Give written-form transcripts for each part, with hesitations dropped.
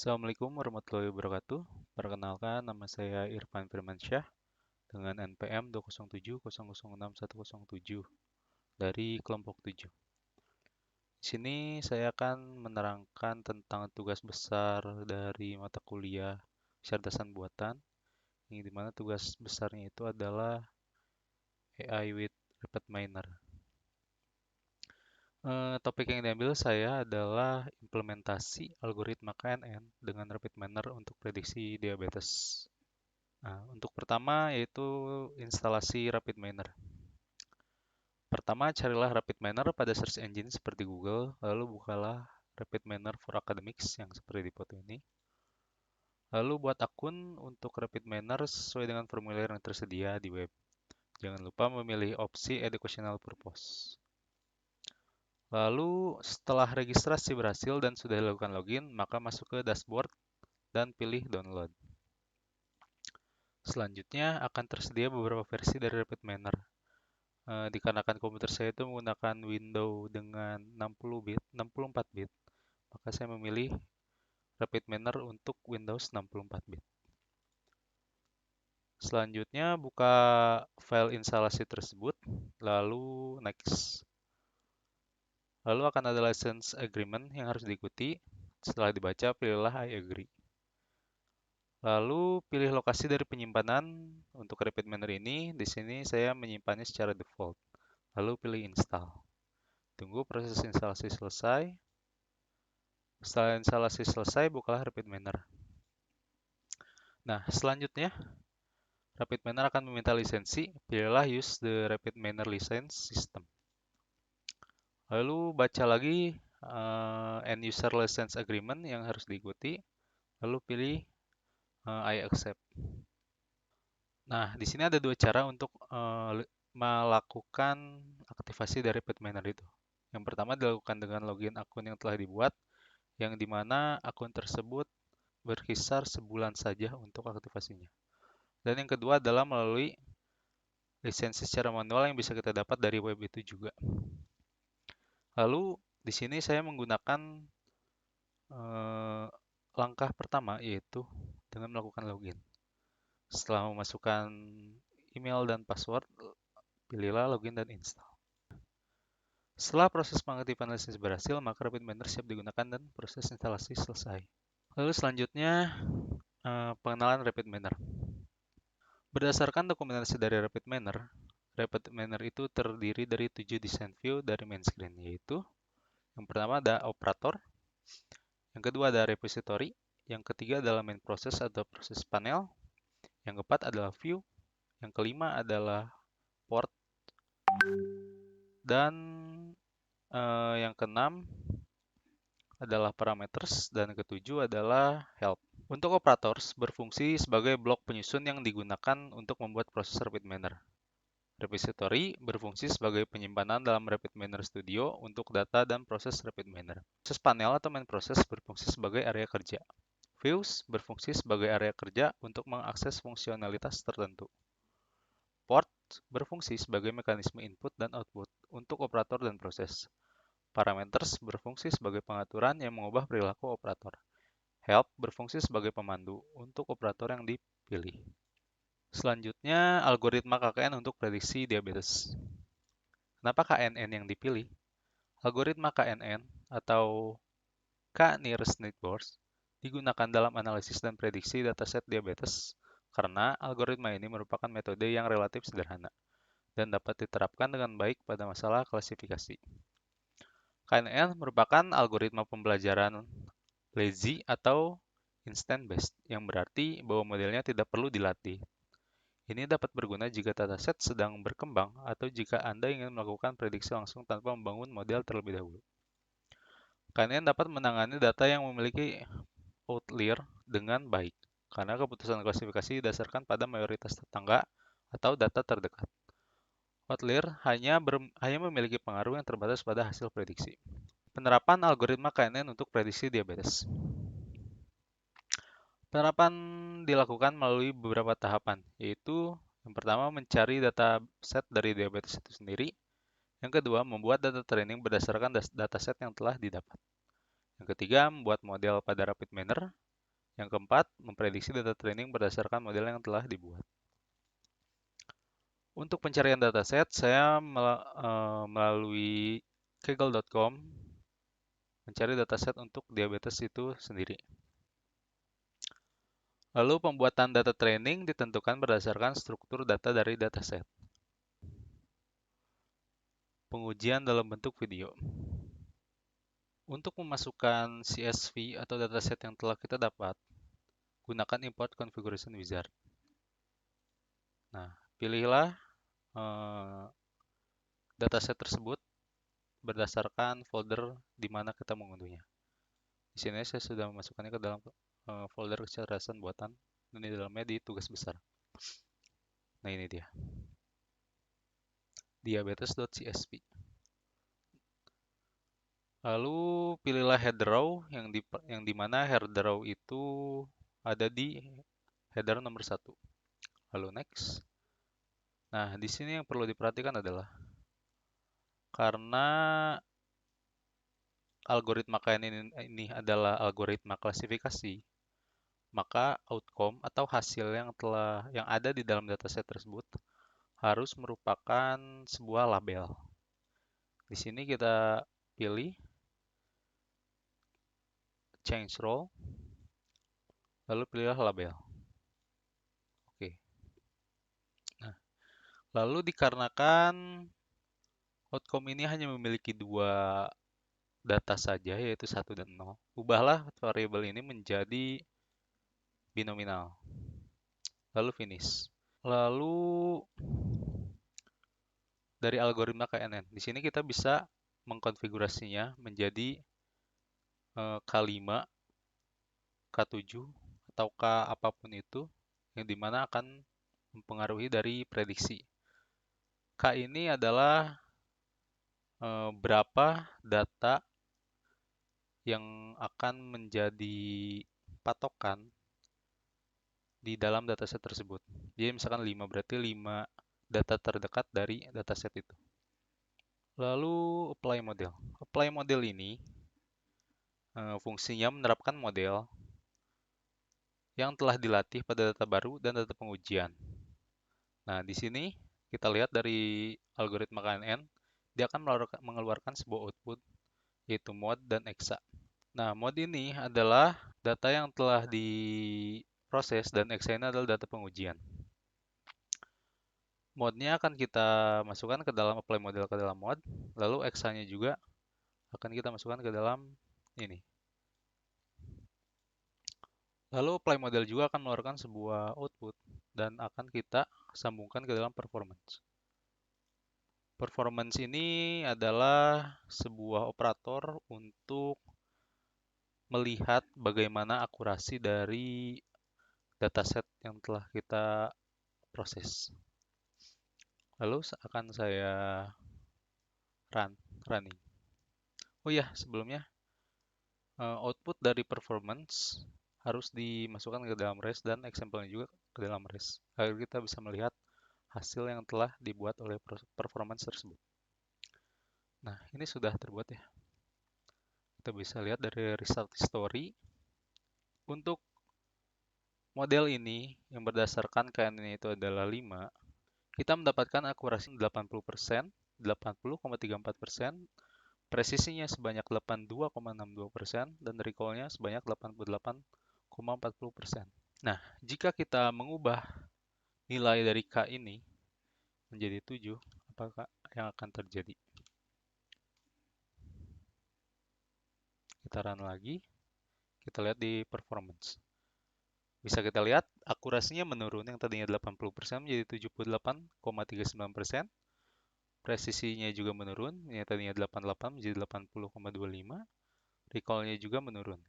Assalamualaikum warahmatullahi wabarakatuh. Perkenalkan, nama saya Irfan Firmansyah dengan NPM 207006107 dari kelompok 7. Di sini saya akan menerangkan tentang tugas besar dari mata kuliah kecerdasan buatan, yang dimana tugas besarnya itu adalah AI with RapidMiner. Topik yang diambil saya adalah implementasi algoritma KNN dengan RapidMiner untuk prediksi diabetes. Nah, untuk pertama yaitu instalasi RapidMiner. Pertama, carilah RapidMiner pada search engine seperti Google, lalu bukalah RapidMiner for Academics yang seperti di foto ini. Lalu buat akun untuk RapidMiner sesuai dengan formulir yang tersedia di web. Jangan lupa memilih opsi Educational Purpose. Lalu setelah registrasi berhasil dan sudah dilakukan login, maka masuk ke dashboard dan pilih download. Selanjutnya akan tersedia beberapa versi dari RapidMiner. Dikarenakan komputer saya itu menggunakan Windows dengan 64 bit, maka saya memilih RapidMiner untuk Windows 64 bit. Selanjutnya buka file instalasi tersebut, lalu next. Lalu akan ada license agreement yang harus diikuti. Setelah dibaca, pilihlah I agree. Lalu pilih lokasi dari penyimpanan untuk RapidMiner ini. Di sini saya menyimpannya secara default. Lalu pilih install. Tunggu proses instalasi selesai. Setelah instalasi selesai, bukalah RapidMiner. Nah, selanjutnya, RapidMiner akan meminta lisensi. Pilihlah Use the RapidMiner License System. Lalu baca lagi End User License Agreement yang harus diikuti. Lalu pilih I accept. Nah, di sini ada dua cara untuk melakukan aktivasi dari RapidMiner itu. Yang pertama dilakukan dengan login akun yang telah dibuat, yang dimana akun tersebut berkisar sebulan saja untuk aktivasinya. Dan yang kedua adalah melalui lisensi secara manual yang bisa kita dapat dari web itu juga. Lalu di sini saya menggunakan langkah pertama yaitu dengan melakukan login. Setelah memasukkan email dan password, pilihlah login dan install. Setelah proses pengaktifan lisensi berhasil, maka RapidMiner siap digunakan dan proses instalasi selesai. Lalu selanjutnya pengenalan RapidMiner. Berdasarkan dokumentasi dari RapidMiner itu terdiri dari 7 desain view dari main screen, yaitu yang pertama ada operator, yang kedua ada repository, yang ketiga adalah main process atau proses panel, yang keempat adalah view, yang kelima adalah port, dan yang keenam adalah parameters, dan ketujuh adalah help. Untuk operators berfungsi sebagai blok penyusun yang digunakan untuk membuat proses RapidMiner. Repository berfungsi sebagai penyimpanan dalam RapidMiner Studio untuk data dan proses RapidMiner. Proses panel atau main process berfungsi sebagai area kerja. Views berfungsi sebagai area kerja untuk mengakses fungsionalitas tertentu. Port berfungsi sebagai mekanisme input dan output untuk operator dan proses. Parameters berfungsi sebagai pengaturan yang mengubah perilaku operator. Help berfungsi sebagai pemandu untuk operator yang dipilih. Selanjutnya, algoritma KKN untuk prediksi diabetes. Kenapa KNN yang dipilih? Algoritma KNN atau K-nearest neighbors digunakan dalam analisis dan prediksi dataset diabetes karena algoritma ini merupakan metode yang relatif sederhana dan dapat diterapkan dengan baik pada masalah klasifikasi. KNN merupakan algoritma pembelajaran lazy atau instant based, yang berarti bahwa modelnya tidak perlu dilatih. Ini dapat berguna jika dataset sedang berkembang atau jika Anda ingin melakukan prediksi langsung tanpa membangun model terlebih dahulu. KNN dapat menangani data yang memiliki outlier dengan baik, karena keputusan klasifikasi didasarkan pada mayoritas tetangga atau data terdekat. Outlier hanya memiliki pengaruh yang terbatas pada hasil prediksi. Penerapan algoritma KNN untuk prediksi diabetes. Penerapan dilakukan melalui beberapa tahapan, yaitu yang pertama mencari dataset dari diabetes itu sendiri. Yang kedua, membuat data training berdasarkan dataset yang telah didapat. Yang ketiga, membuat model pada RapidMiner. Yang keempat, memprediksi data training berdasarkan model yang telah dibuat. Untuk pencarian dataset, saya melalui kaggle.com mencari dataset untuk diabetes itu sendiri. Lalu pembuatan data training ditentukan berdasarkan struktur data dari dataset. Pengujian dalam bentuk video. Untuk memasukkan CSV atau dataset yang telah kita dapat, gunakan import configuration wizard. Nah, pilihlah dataset tersebut berdasarkan folder di mana kita mengunduhnya. Di sini saya sudah memasukkannya ke dalam folder kecerdasan buatan, dan di dalamnya di tugas besar. Nah, ini dia. Diabetes.csv. Lalu pilihlah header row yang di mana header row itu ada di header nomor 1. Lalu next. Nah, di sini yang perlu diperhatikan adalah karena algoritma KNN ini adalah algoritma klasifikasi, maka outcome atau hasil yang ada di dalam dataset tersebut harus merupakan sebuah label. Di sini kita pilih change role, lalu pilihlah label. Oke. Nah, lalu dikarenakan outcome ini hanya memiliki 2 data saja, yaitu 1 dan 0, ubahlah variabel ini menjadi binominal. Lalu finish. Lalu dari algoritma KNN, di sini kita bisa mengkonfigurasinya menjadi K5, K7, atau K apapun itu, yang dimana akan mempengaruhi dari prediksi. K ini adalah berapa data yang akan menjadi patokan di dalam dataset tersebut. Jadi misalkan 5, berarti 5 data terdekat dari dataset itu. Lalu apply model. Apply model ini fungsinya menerapkan model yang telah dilatih pada data baru dan data pengujian. Nah, di sini kita lihat dari algoritma KNN, dia akan mengeluarkan sebuah output, yaitu mode dan exa. Nah, mode ini adalah data yang telah diproses dan exa ini adalah data pengujian. Mode-nya akan kita masukkan ke dalam apply model ke dalam mode, lalu exa-nya juga akan kita masukkan ke dalam ini. Lalu apply model juga akan mengeluarkan sebuah output dan akan kita sambungkan ke dalam performance. Performance ini adalah sebuah operator untuk melihat bagaimana akurasi dari dataset yang telah kita proses. Lalu akan saya running. Oh ya, sebelumnya output dari performance harus dimasukkan ke dalam REST dan example-nya juga ke dalam REST agar kita bisa melihat hasil yang telah dibuat oleh performance tersebut. Nah, ini sudah terbuat ya. Kita bisa lihat dari result history. Untuk model ini yang berdasarkan KNN itu adalah 5, kita mendapatkan akurasi 80%, 80,34%, presisinya sebanyak 82,62%, dan recall-nya sebanyak 88,40%. Nah, jika kita mengubah nilai dari K ini menjadi 7, apakah yang akan terjadi? Kita run lagi, kita lihat di performance. Bisa kita lihat akurasinya menurun, yang tadinya 80% menjadi 78,39%. Presisinya juga menurun, yang tadinya 88 menjadi 80,25. Recall-nya juga menurun.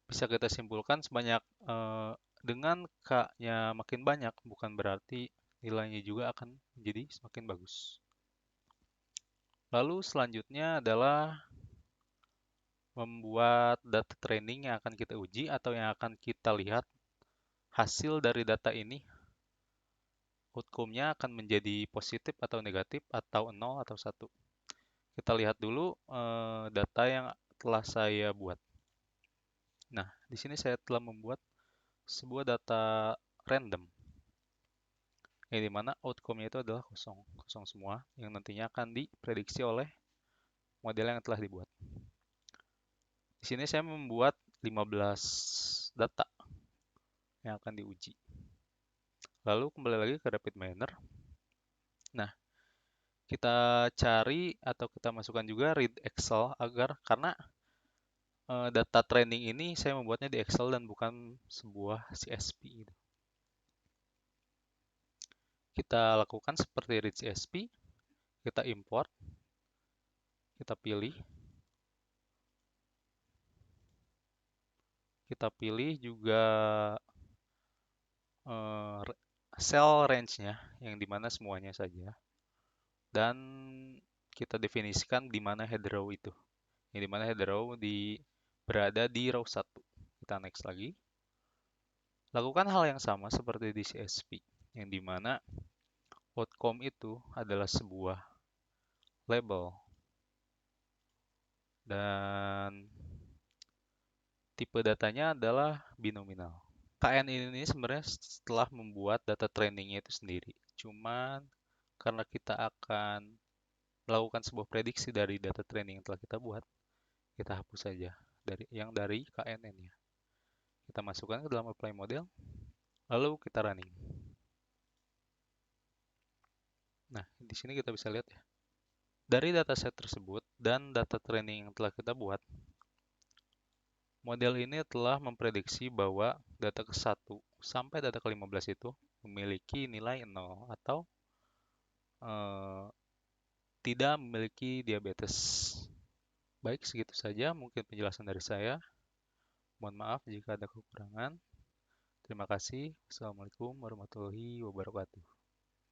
Bisa kita simpulkan dengan K-nya makin banyak, bukan berarti nilainya juga akan menjadi semakin bagus. Lalu selanjutnya adalah membuat data training yang akan kita uji atau yang akan kita lihat hasil dari data ini, outcome-nya akan menjadi positif atau negatif atau 0 atau 1. Kita lihat dulu data yang telah saya buat. Nah, di sini saya telah membuat sebuah data random, yang dimana outcome-nya itu adalah kosong, kosong semua, yang nantinya akan diprediksi oleh model yang telah dibuat. Di sini saya membuat 15 data yang akan diuji. Lalu kembali lagi ke RapidMiner. Nah, kita cari atau kita masukkan juga read Excel karena data training ini saya membuatnya di Excel dan bukan sebuah CSV gitu. Kita lakukan seperti read CSV, kita import, kita pilih juga cell range-nya yang dimana semuanya saja, dan kita definisikan di mana head row itu, yang dimana head row berada di row 1. Kita next lagi, lakukan hal yang sama seperti di CSV, yang dimana outcome itu adalah sebuah label dan tipe datanya adalah binominal. KN ini sebenarnya setelah membuat data trainingnya itu sendiri. Cuman karena kita akan melakukan sebuah prediksi dari data training yang telah kita buat, kita hapus saja dari KNN-nya. Kita masukkan ke dalam apply model, lalu kita running. Nah, di sini kita bisa lihat ya. Dari dataset tersebut dan data training yang telah kita buat, model ini telah memprediksi bahwa data ke-1 sampai data ke-15 itu memiliki nilai 0 atau tidak memiliki diabetes. Baik, segitu saja mungkin penjelasan dari saya. Mohon maaf jika ada kekurangan. Terima kasih. Assalamualaikum warahmatullahi wabarakatuh.